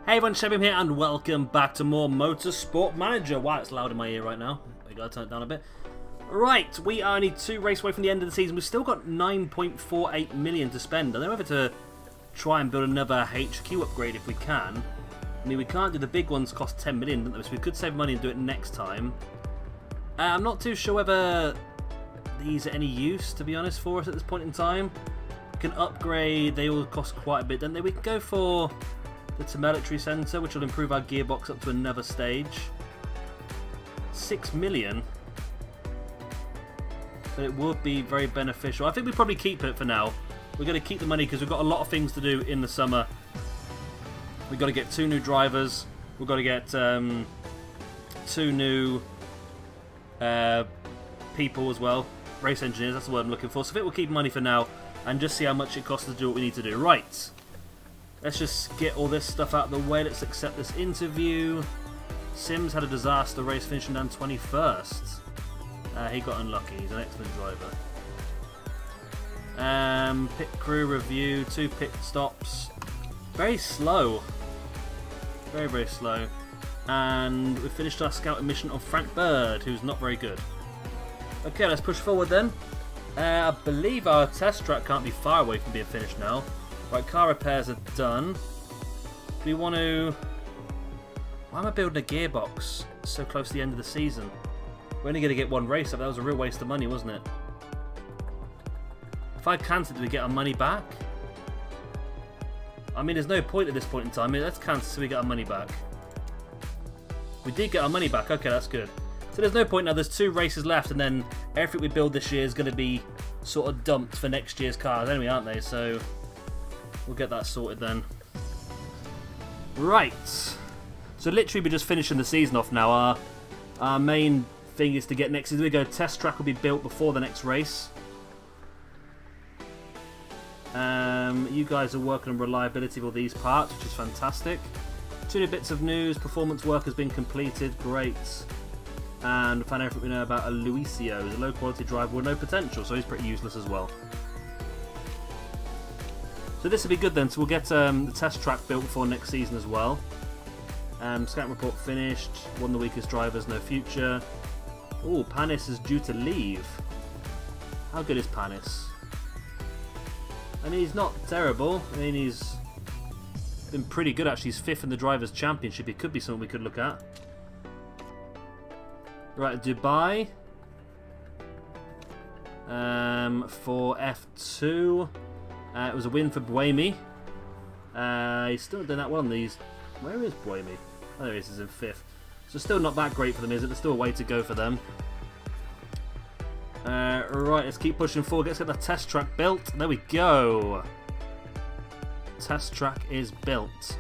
Hey everyone, Shebim here and welcome back to more Motorsport Manager. Wow, it's loud in my ear right now. We gotta turn it down a bit. Right, we are only 2 races away from the end of the season. We've still got 9.48 million to spend. I don't know whether to try and build another HQ upgrade if we can. I mean, we can't do the big ones, cost 10 million, don't they? So we could save money and do it next time. I'm not too sure whether these are any use, to be honest, for us at this point in time. We can upgrade, they all cost quite a bit, don't they? We can go for the Teletry Centre, which will improve our gearbox up to another stage. 6 million. But it would be very beneficial. I think we probably keep it for now. We're going to keep the money because we've got a lot of things to do in the summer. We've got to get 2 new drivers. We've got to get 2 new people as well. Race engineers, that's the word I'm looking for. So I think we'll keep money for now and just see how much it costs to do what we need to do. Right. Let's just get all this stuff out of the way. Let's accept this interview. Sims had a disaster race finishing down 21st. He got unlucky. He's an excellent driver. Pit crew review. 2 pit stops. Very slow. Very, very slow. And we finished our scouting mission on Frank Bird, who's not very good. Okay, let's push forward then. I believe our test track can't be far away from being finished now. Right, car repairs are done. Do we want to... Why am I building a gearbox so close to the end of the season? We're only going to get 1 race up. That was a real waste of money, wasn't it? If I cancel, do we get our money back? I mean, there's no point at this point in time. I mean, let's cancel so we get our money back. We did get our money back. Okay, that's good. So there's no point now. There's 2 races left, and then everything we build this year is going to be sort of dumped for next year's cars anyway, aren't they? So we'll get that sorted then. Right. So literally we're just finishing the season off now. Our main thing is to get next season. We go test track will be built before the next race. You guys are working on reliability of all these parts, which is fantastic. 2 new bits of news. Performance work has been completed. Great. And we found everything we know about Aloisio. He's a low quality driver with no potential, so he's pretty useless as well. So this will be good then, so we'll get the test track built before next season as well. Scout report finished, 1 of the weakest drivers, no future. Oh, Panis is due to leave. How good is Panis? I mean, he's not terrible. I mean, he's been pretty good actually. He's 5th in the Drivers' Championship. It could be something we could look at. Right, Dubai. For F2. It was a win for Buemi. He's still not doing that well on these. Where is Buemi? Oh, there he is. He's in 5th. So still not that great for them, is it? There's still a way to go for them. Right, let's keep pushing forward. Let's get the test track built. There we go. Test track is built.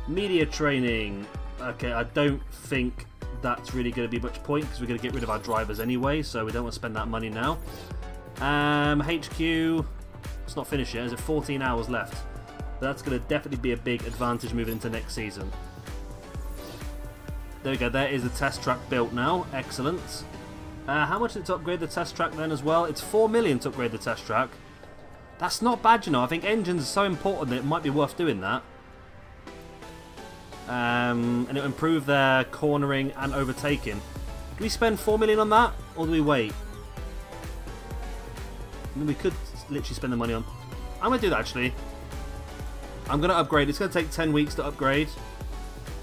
Media training. Okay, I don't think that's really going to be much point because we're going to get rid of our drivers anyway, so we don't want to spend that money now. HQ. It's not finished yet. There's 14 hours left. But that's going to definitely be a big advantage moving into next season. There we go. There is the test track built now. Excellent. How much is it to upgrade the test track then as well? It's 4 million to upgrade the test track. That's not bad, you know. I think engines are so important that it might be worth doing that. And it'll improve their cornering and overtaking. Do we spend 4 million on that? Or do we wait? I mean, we could literally spend the money on. I'm going to do that actually. I'm going to upgrade. It's going to take 10 weeks to upgrade.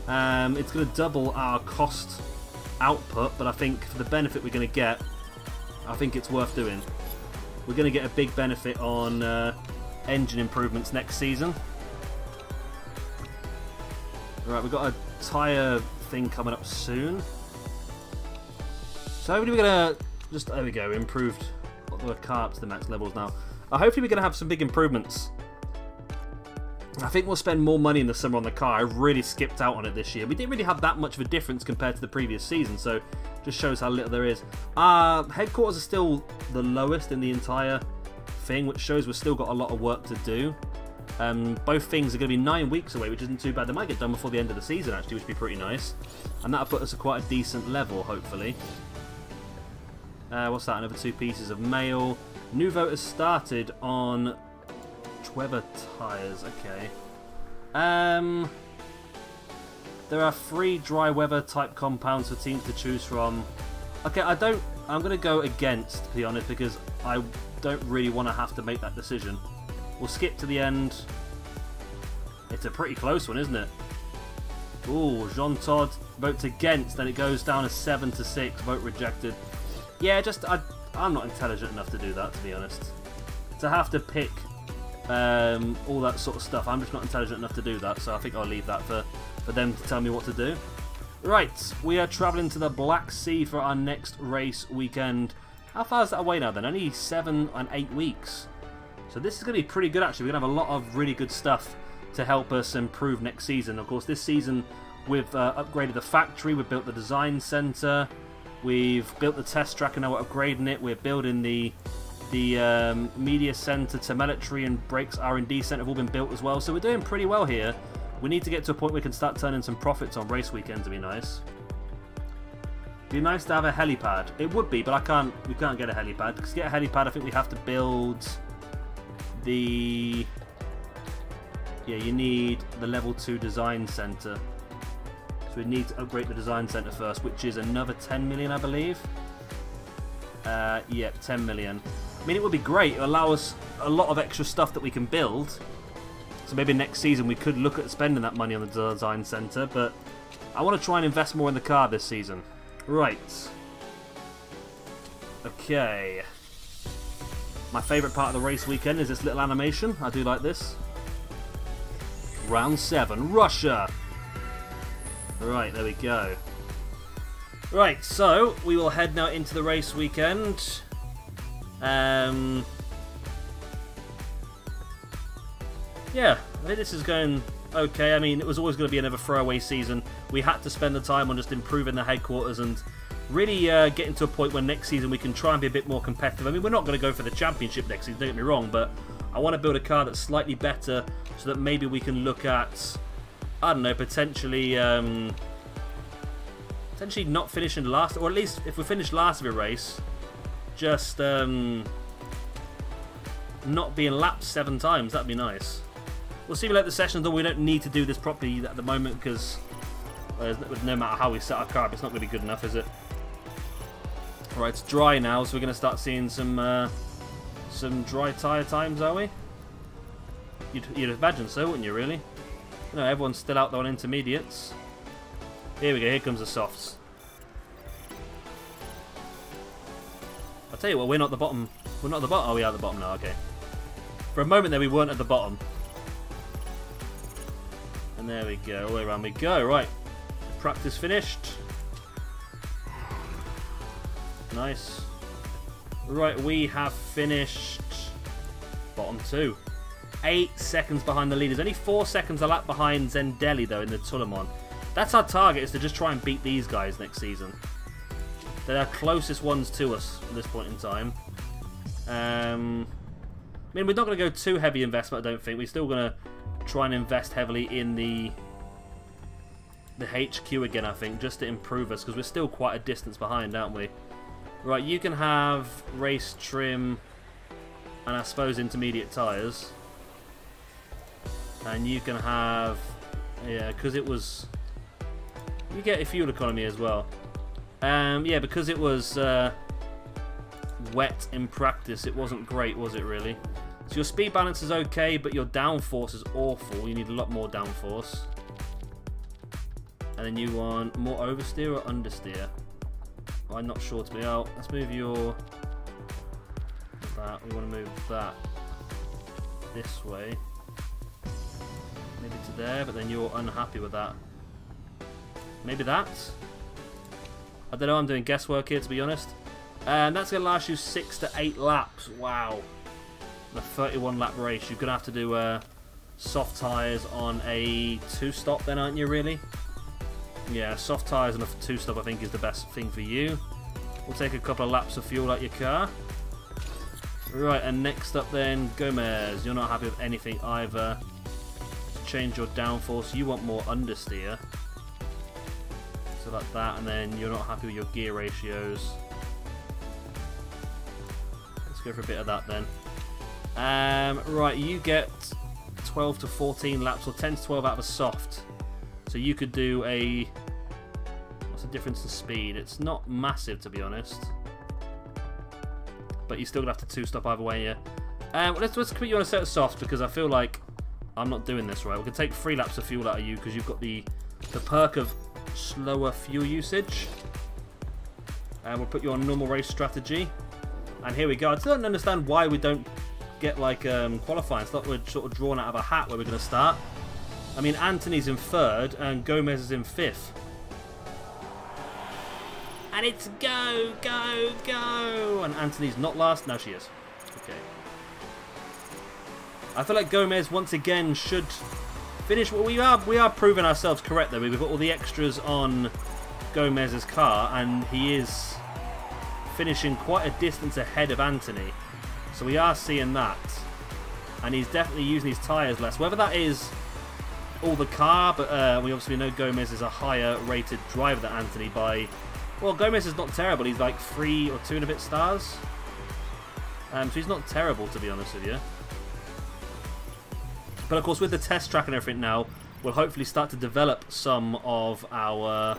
It's going to double our cost output, but I think for the benefit we're going to get, I think it's worth doing. We're going to get a big benefit on engine improvements next season. Right, we've got a tyre thing coming up soon. So hopefully we're going to just, there we go, improved the car up to the max levels now. Hopefully we're going to have some big improvements. I think we'll spend more money in the summer on the car. I really skipped out on it this year. We didn't really have that much of a difference compared to the previous season, so just shows how little there is. Headquarters are still the lowest in the entire thing, which shows we've still got a lot of work to do. Both things are going to be 9 weeks away, which isn't too bad. They might get done before the end of the season, actually, which would be pretty nice. And that'll put us at quite a decent level, hopefully. What's that? Another 2 pieces of mail. New voters started on Weber tyres, okay. There are 3 dry weather type compounds for teams to choose from. Okay, I'm going to go against, to be honest, because I don't really want to have to make that decision. We'll skip to the end. It's a pretty close one, isn't it? Ooh, Jean Todt votes against, and it goes down as 7-6. Vote rejected. Yeah, I'm not intelligent enough to do that, to be honest. To have to pick all that sort of stuff, I'm just not intelligent enough to do that, so I think I'll leave that for them to tell me what to do. Right, we are travelling to the Black Sea for our next race weekend. How far is that away now then? Only 7 and 8 weeks. So this is going to be pretty good actually. We're going to have a lot of really good stuff to help us improve next season. Of course, this season we've upgraded the factory, we've built the design centre, we've built the test track and now we're upgrading it. We're building the media centre, telemetry and brakes R&D centre have all been built as well. So we're doing pretty well here. We need to get to a point where we can start turning some profits on race weekends. Would be nice. Be nice to have a helipad. It would be, but we can't get a helipad. Because to get a helipad, I think we have to build the... Yeah, you need the level 2 design centre. So we need to upgrade the design centre first, which is another 10 million, I believe. Yeah, 10 million. I mean, it would be great. It would allow us a lot of extra stuff that we can build. So maybe next season we could look at spending that money on the design centre, but I want to try and invest more in the car this season. Right. Okay. My favourite part of the race weekend is this little animation. I do like this. Round 7, Russia. Right, there we go. Right, so we will head now into the race weekend. Yeah, I think this is going okay. I mean, it was always going to be another throwaway season. We had to spend the time on just improving the headquarters and really getting to a point where next season we can try and be a bit more competitive. I mean, we're not going to go for the championship next season, don't get me wrong, but I want to build a car that's slightly better so that maybe we can look at, I don't know, potentially not finishing last, or at least if we finish last of a race, just not being lapped 7 times. That'd be nice. We'll see if we let the session done. We don't need to do this properly at the moment because no matter how we set our car up, it's not going to be good enough, is it? Alright, it's dry now, so we're going to start seeing some dry tyre times, are we? You'd imagine so, wouldn't you, really? You know, everyone's still out there on intermediates. Here we go, here comes the softs. I'll tell you what, we're not at the bottom. We're not at the bottom. Oh, we are at the bottom now, okay. For a moment there, we weren't at the bottom. And there we go, all the way around we go. Right, practice finished. Nice. Right, we have finished bottom 2. 8 seconds behind the leaders. Only 4 seconds a lap behind Zendelli, though, in the Tulemon. That's our target, is to just try and beat these guys next season. They're our closest ones to us at this point in time. I mean, we're not going to go too heavy investment, I don't think. We're still going to try and invest heavily in the HQ again, I think, just to improve us, because we're still quite a distance behind, aren't we? Right, you can have race trim and I suppose intermediate tyres. And you can have, yeah, because it was, you get a fuel economy as well. Yeah, because it was wet in practice, it wasn't great, was it really? So your speed balance is okay, but your downforce is awful. You need a lot more downforce. And then you want more oversteer or understeer? I'm not sure to be out. Let's move your... that. We want to move that this way. Maybe to there, but then you're unhappy with that. Maybe that? I don't know, I'm doing guesswork here, to be honest. And that's going to last you 6 to 8 laps. Wow. A 31 lap race. You're going to have to do soft tyres on a 2-stop then, aren't you, really? Yeah, soft tyres on a 2-stop I think is the best thing for you. We'll take a couple of laps of fuel out your car. Right, and next up then, Gomez. You're not happy with anything either. Change your downforce. You want more understeer. So like that, and then you're not happy with your gear ratios. Let's go for a bit of that then. Right, you get 12 to 14 laps, or 10 to 12 out of a soft. So you could do a... What's the difference in speed? It's not massive, to be honest. But you're still going to have to two-stop either way, yeah. Let's put you on a set of softs because I feel like I'm not doing this right. We can take 3 laps of fuel out of you because you've got the perk of slower fuel usage. And we'll put you on normal race strategy. And here we go. I still don't understand why we don't get like qualifying. It's like we're sort of drawn out of a hat where we're going to start. I mean, Anthony's in 3rd and Gomez is in 5th. And it's go, go, go! And Anthony's not last. No, she is. Okay. I feel like Gomez once again should finish. Well, we are proving ourselves correct though. We've got all the extras on Gomez's car, and he is finishing quite a distance ahead of Anthony. So we are seeing that, and he's definitely using his tyres less. Whether that is all the car, but we obviously know Gomez is a higher rated driver than Anthony by... Well, Gomez is not terrible. He's like 3 or 2 and a bit stars. So he's not terrible, to be honest with you. But of course, with the test track and everything now, we'll hopefully start to develop some of our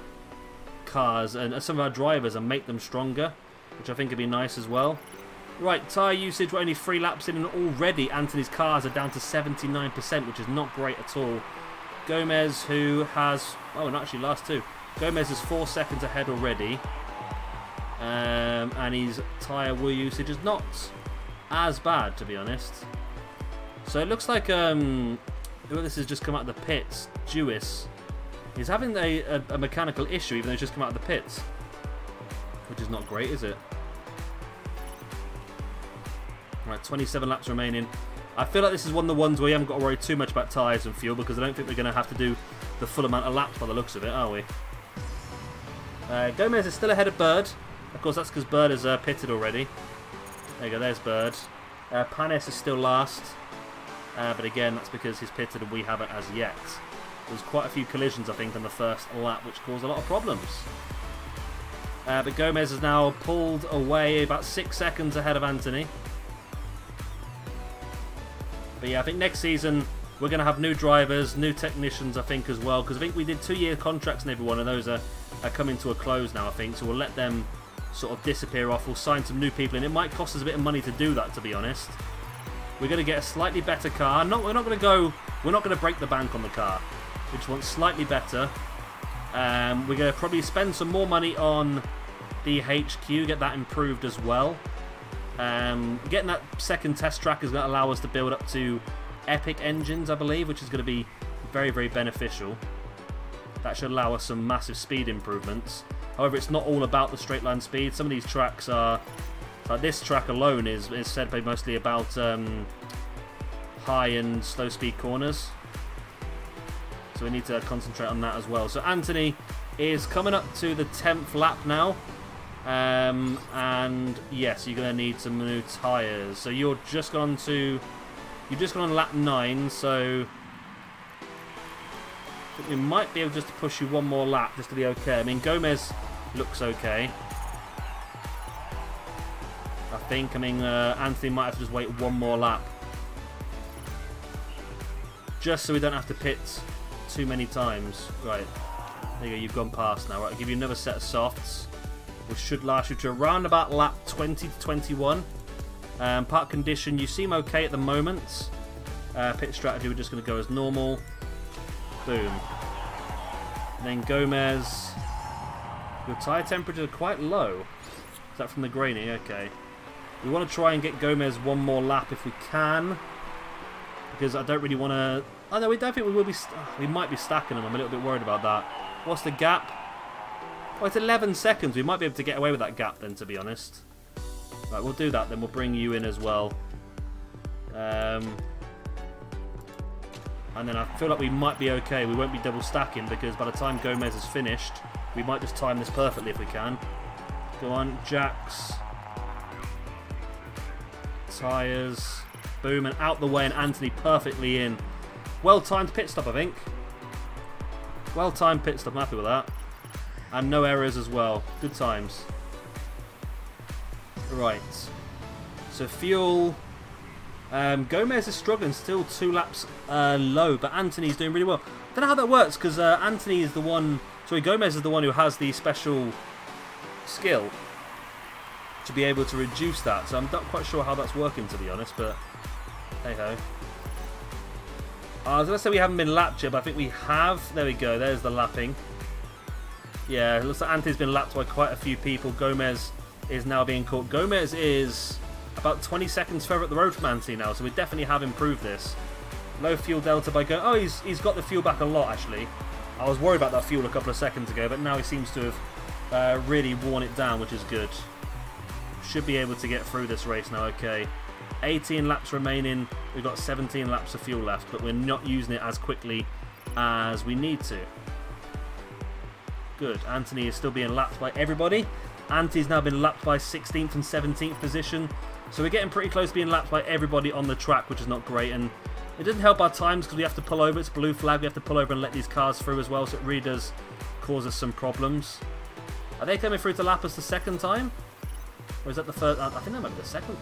cars and some of our drivers and make them stronger, which I think would be nice as well. Right, tyre usage, we're only 3 laps in, and already Anthony's cars are down to 79%, which is not great at all. Gomez, who has... Oh, and actually last 2. Gomez is 4 seconds ahead already. And his tyre wheel usage is not as bad, to be honest. So it looks like whoever this has just come out of the pits, Jewis, he's having a mechanical issue even though he's just come out of the pits. Which is not great, is it? Right, 27 laps remaining. I feel like this is one of the ones where you haven't got to worry too much about tyres and fuel because I don't think we're going to have to do the full amount of laps by the looks of it, are we? Gomez is still ahead of Bird. Of course, that's because Bird is pitted already. There you go, there's Bird. Panis is still last. But again, that's because he's pitted and we haven't as yet. There's quite a few collisions, I think, on the first lap, which caused a lot of problems. But Gomez has now pulled away about 6 seconds ahead of Anthony. But yeah, I think next season we're going to have new drivers, new technicians, I think, as well. Because I think we did 2-year contracts on everyone, and those are coming to a close now, I think. So we'll let them sort of disappear off. We'll sign some new people, and it might cost us a bit of money to do that, to be honest. We're going to get a slightly better car. We're not going to break the bank on the car. We just want slightly better. We're going to probably spend some more money on the HQ, get that improved as well. Getting that second test track is going to allow us to build up to epic engines, I believe, which is going to be very, very beneficial. That should allow us some massive speed improvements. However, it's not all about the straight line speed. Some of these tracks are... Like this track alone is said to be mostly about high and slow speed corners. So we need to concentrate on that as well. So Anthony is coming up to the 10th lap now. And yes, you're going to need some new tyres. So you've just gone on lap 9, so I think we might be able just to push you one more lap just to be okay. I mean, Gomez looks okay. I mean, Anthony might have to just wait one more lap. Just so we don't have to pit too many times. Right, there you go, you've gone past now. Right, I'll give you another set of softs, which should last you to around about lap 20 to 21. Park condition, you seem okay at the moment. Pit strategy, we're just going to go as normal. Boom. And then Gomez, your tyre temperatures are quite low. Is that from the graining? Okay. We want to try and get Gomez one more lap if we can, because I don't really want to... Oh no, we don't think we will be... We might be stacking them. I'm a little bit worried about that. What's the gap? Oh, it's 11 seconds. We might be able to get away with that gap then, to be honest. Right, we'll do that then. We'll bring you in as well. And then I feel like we might be okay. We won't be double stacking because by the time Gomez is finished, we might just time this perfectly if we can. Go on, Jax. Tyres. Boom, and out the way, and Anthony perfectly in. Well-timed pit stop, I think. Well-timed pit stop. I'm happy with that. And no errors as well. Good times. Right. So fuel. Gomez is struggling, still 2 laps low, but Anthony's doing really well. don't know how that works, because Anthony is the one... Sorry, Gomez is the one who has the special skill to be able to reduce that. So I'm not quite sure how that's working, to be honest, but hey-ho. I was going to say we haven't been lapped yet, but I think we have. There we go. There's the lapping. Yeah, it looks like Anthony's been lapped by quite a few people. Gomez is now being caught. Gomez is about 20 seconds further up the road from Anthony now, so we definitely have improved this. Low fuel delta by Gomez. Oh, he's got the fuel back a lot, actually. I was worried about that fuel a couple of seconds ago, but now he seems to have really worn it down, which is good. Should be able to get through this race now, okay. 18 laps remaining. We've got 17 laps of fuel left, but we're not using it as quickly as we need to. Good. Anthony is still being lapped by everybody. Anthony's now been lapped by 16th and 17th position. So we're getting pretty close to being lapped by everybody on the track, which is not great. And it doesn't help our times because we have to pull over. It's blue flag. We have to pull over and let these cars through as well. So it really does cause us some problems. Are they coming through to lap us the second time? Or is that the first? I think that might be the second.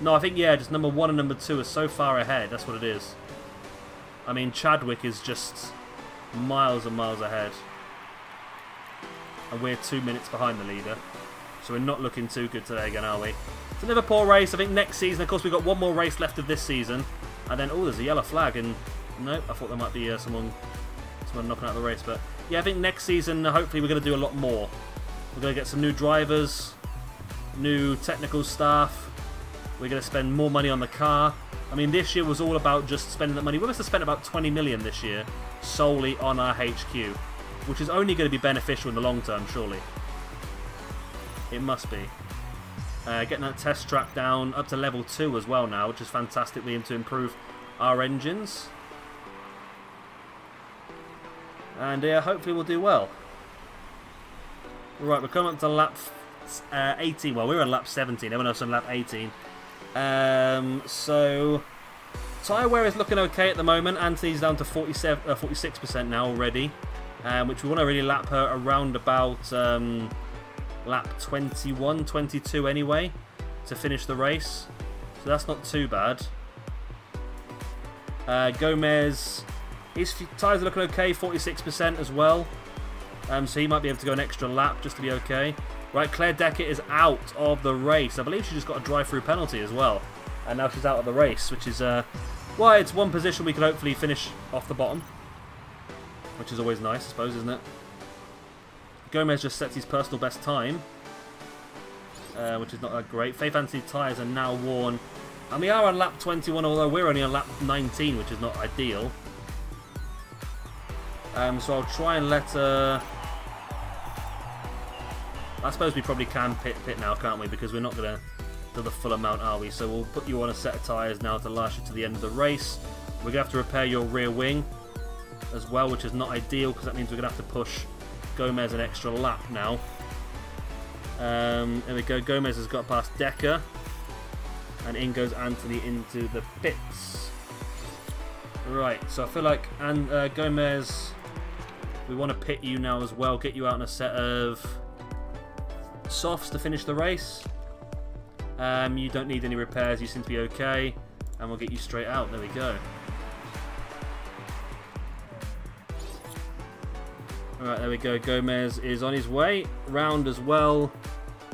No, I think, yeah, just number 1 and number 2 are so far ahead. That's what it is. I mean, Chadwick is just miles and miles ahead. And we're 2 minutes behind the leader. So we're not looking too good today again, are we? It's another poor race. I think next season, of course, we've got one more race left of this season. And then, oh, there's a yellow flag. And nope, I thought there might be someone knocking out the race. But yeah, I think next season, hopefully, we're going to do a lot more. We're going to get some new drivers, new technical staff. We're going to spend more money on the car. I mean, this year was all about just spending that money. We must have spent about 20 million this year solely on our HQ, which is only going to be beneficial in the long term, surely. It must be. Getting that test track down up to level 2 as well now, which is fantastic. We aim to improve our engines. And hopefully we'll do well. Right, we're coming up to lap 18. Well, we're on lap 17. Everyone else on lap 18. So tyre wear is looking okay at the moment. Anthony's down to 46% now already, which we want to really lap her around about lap 21, 22 anyway to finish the race. So that's not too bad. Gomez, his tyres are looking okay, 46% as well. So he might be able to go an extra lap just to be okay. Right, Claire Deckett is out of the race. I believe she just got a drive-through penalty as well. And now she's out of the race, which is, well, it's one position we can hopefully finish off the bottom. Which is always nice, I suppose, isn't it? Gomez just sets his personal best time. Which is not that great. Faith Anthony's tyres are now worn. And we are on lap 21, although we're only on lap 19, which is not ideal. So I'll try and let her... I suppose we probably can pit now, can't we? Because we're not going to do the full amount, are we? So we'll put you on a set of tyres now to last you to the end of the race. We're going to have to repair your rear wing as well, which is not ideal because that means we're going to have to push Gomez an extra lap now. There we go. Gomez has got past Decker. And in goes Anthony into the pits. Right, so I feel like Gomez, we want to pit you now as well. Get you out in a set of softs to finish the race. You don't need any repairs, you seem to be okay, and we'll get you straight out. There we go. Alright, there we go. Gomez is on his way round as well.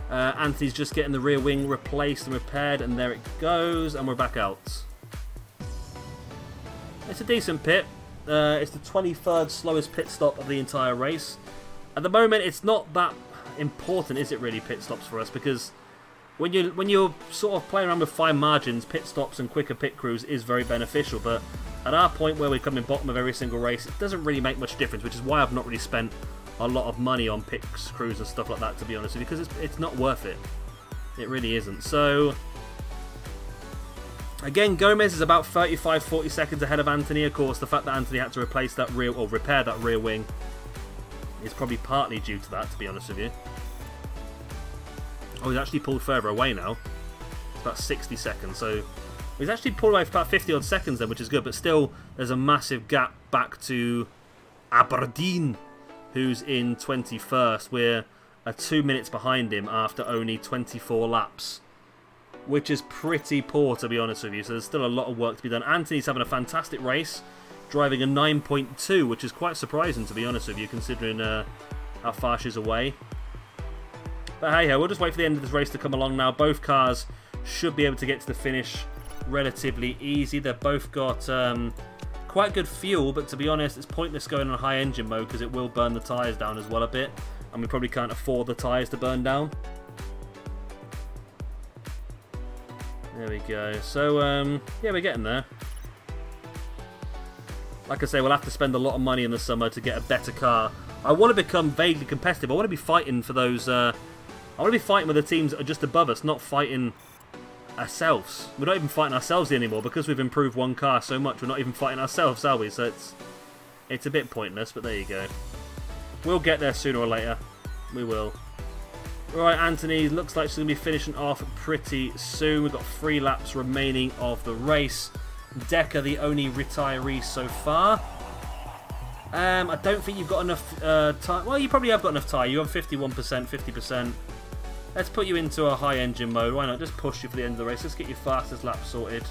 Anthony's just getting the rear wing replaced and repaired, and there it goes, and we're back out. It's a decent pit. It's the 23rd slowest pit stop of the entire race. At the moment, it's not that important, is it really, pit stops for us? Because when you're sort of playing around with fine margins, pit stops and quicker pit crews is very beneficial. But at our point where we're coming bottom of every single race, it doesn't really make much difference, which is why I've not really spent a lot of money on pit crews and stuff like that, to be honest with you, because it's not worth it. It really isn't. So again, Gomez is about 35-40 seconds ahead of Anthony. Of course, the fact that Anthony had to replace that repair that rear wing is probably partly due to that, to be honest with you. Oh, he's actually pulled further away now. It's about 60 seconds, so he's actually pulled away for about 50 odd seconds then, which is good, but still there's a massive gap back to Aberdeen, who's in 21st. We're 2 minutes behind him after only 24 laps, which is pretty poor, to be honest with you. So there's still a lot of work to be done. Anthony's having a fantastic race. driving a 9.2, which is quite surprising, to be honest with you, considering how far she's away. But hey, we'll just wait for the end of this race to come along now. Both cars should be able to get to the finish relatively easy. They've both got quite good fuel, but to be honest, it's pointless going on high engine mode because it will burn the tyres down as well a bit, and we probably can't afford the tyres to burn down. There we go. So, yeah, we're getting there. Like I say, we'll have to spend a lot of money in the summer to get a better car. I want to become vaguely competitive. I want to be fighting for those... I want to be fighting with the teams that are just above us, not fighting ourselves. We're not even fighting ourselves anymore because we've improved one car so much. We're not even fighting ourselves, are we? So it's a bit pointless, but there you go. We'll get there sooner or later. We will. Right, Anthony, looks like she's going to be finishing off pretty soon. We've got 3 laps remaining of the race. Decker, the only retiree so far. I don't think you've got enough tyre. Well, you probably have got enough tyre. You have 51%, 50%. Let's put you into a high engine mode. Why not? Just push you for the end of the race. Let's get your fastest lap sorted.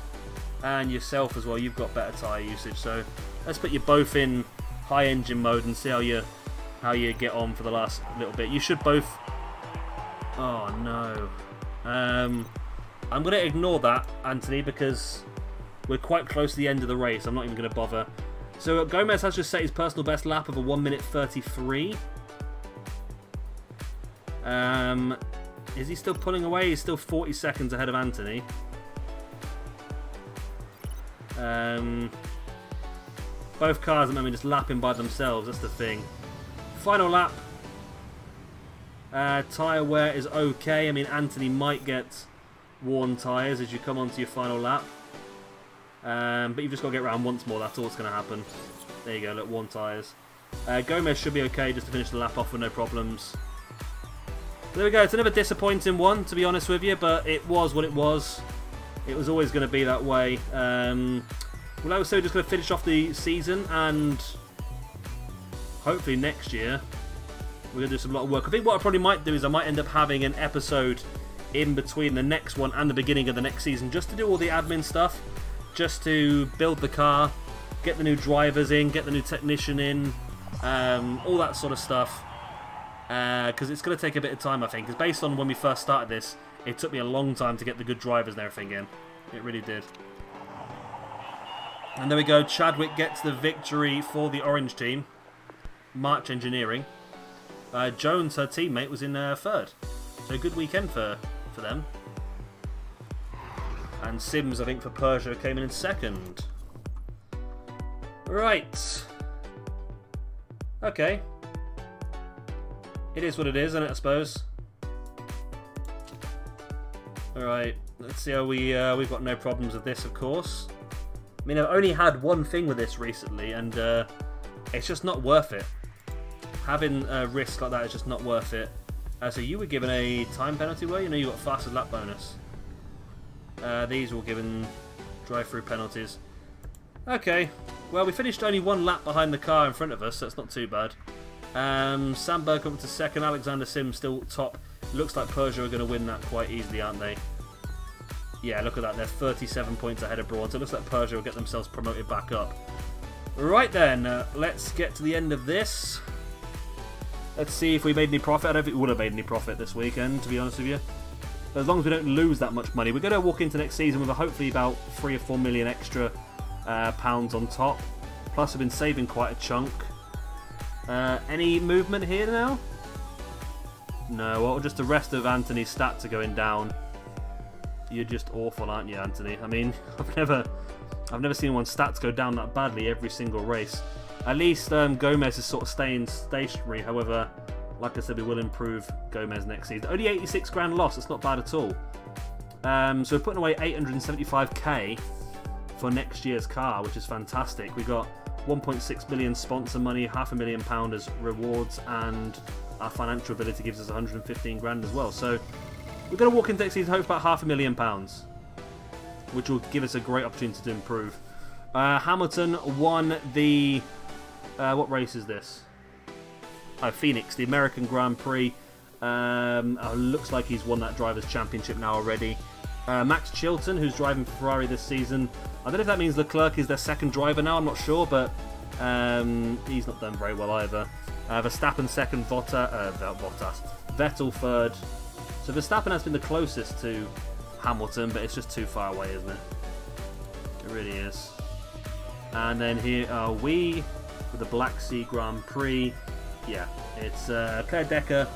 And yourself as well. You've got better tyre usage. So let's put you both in high engine mode and see how you get on for the last little bit. You should both... Oh, no. I'm going to ignore that, Anthony, because we're quite close to the end of the race. I'm not even going to bother. So Gomez has just set his personal best lap of a 1 minute 33. Is he still pulling away? He's still 40 seconds ahead of Anthony. Both cars at the moment just lapping by themselves. That's the thing. Final lap. Tyre wear is okay. I mean, Anthony might get worn tyres as you come onto your final lap. But you've just got to get around once more. That's all that's going to happen. There you go, look, worn tyres. Gomez should be okay just to finish the lap off with no problems. There we go. It's another disappointing one, to be honest with you, but it was what it was. It was always going to be that way. Well, I was so just going to finish off the season, and hopefully next year we're going to do a lot of work. I think what I probably might do is I might end up having an episode in between the next one and the beginning of the next season, just to do all the admin stuff, just to build the car, get the new drivers in, get the new technician in, all that sort of stuff. Because it's going to take a bit of time, I think. Because based on when we first started this, it took me a long time to get the good drivers and everything in. It really did. And there we go. Chadwick gets the victory for the orange team. March Engineering. Jones, her teammate, was in third. So a good weekend for them. And Sims, I think, for Peugeot came in second. Right. Okay. It is what it is, isn't it, I suppose? Alright, let's see how we've got no problems with this, of course. I mean, I've only had one thing with this recently, and it's just not worth it. Having a risk like that is just not worth it. So you were given a time penalty, were you? No, you got fastest lap bonus. These were given drive-through penalties. Okay, well, we finished only one lap behind the car in front of us, so that's not too bad. Sandberg up to second, Alexander Sims still top. Looks like Peugeot are going to win that quite easily, aren't they? Yeah, look at that, they're 37 points ahead of Braun, so it looks like Peugeot will get themselves promoted back up. Right then, let's get to the end of this. Let's see if we made any profit. I don't think we would have made any profit this weekend, to be honest with you. But as long as we don't lose that much money, we're going to walk into next season with hopefully about 3 or 4 million extra pounds on top. Plus, we've been saving quite a chunk. Any movement here now? No, well, just the rest of Anthony's stats are going down. You're just awful, aren't you, Anthony? I mean, I've never seen anyone's stats go down that badly every single race. At least Gomez is sort of staying stationary. However, like I said, we will improve Gomez next season. Only 86 grand loss. That's not bad at all. So we're putting away 875k for next year's car, which is fantastic. We got 1.6 million sponsor money, £500,000 as rewards, and our financial ability gives us 115 grand as well. So we're going to walk into next season hope about £500,000, which will give us a great opportunity to improve. Hamilton won the what race is this? Oh, Phoenix, the American Grand Prix. Looks like he's won that Drivers' Championship now already. Max Chilton, who's driving for Ferrari this season. I don't know if that means Leclerc is their second driver now, I'm not sure, but he's not done very well either. Verstappen second, Vettel third. So Verstappen has been the closest to Hamilton, but it's just too far away, isn't it? It really is. And then here are we with the Black Sea Grand Prix. Yeah, it's Claire Decker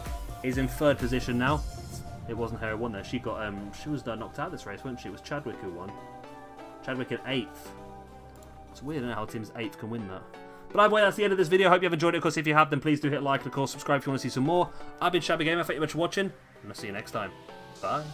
is in third position now. It wasn't her who won there. She got she was knocked out this race, wasn't she? It was Chadwick who won. Chadwick in 8th. It's weird, isn't it, how teams 8th can win that. But either way, that's the end of this video. I hope you have enjoyed it. Of course, if you have, then please do hit like and of course subscribe if you want to see some more. I've been Shabby Gamer. Thank you very much for watching, and I'll see you next time. Bye.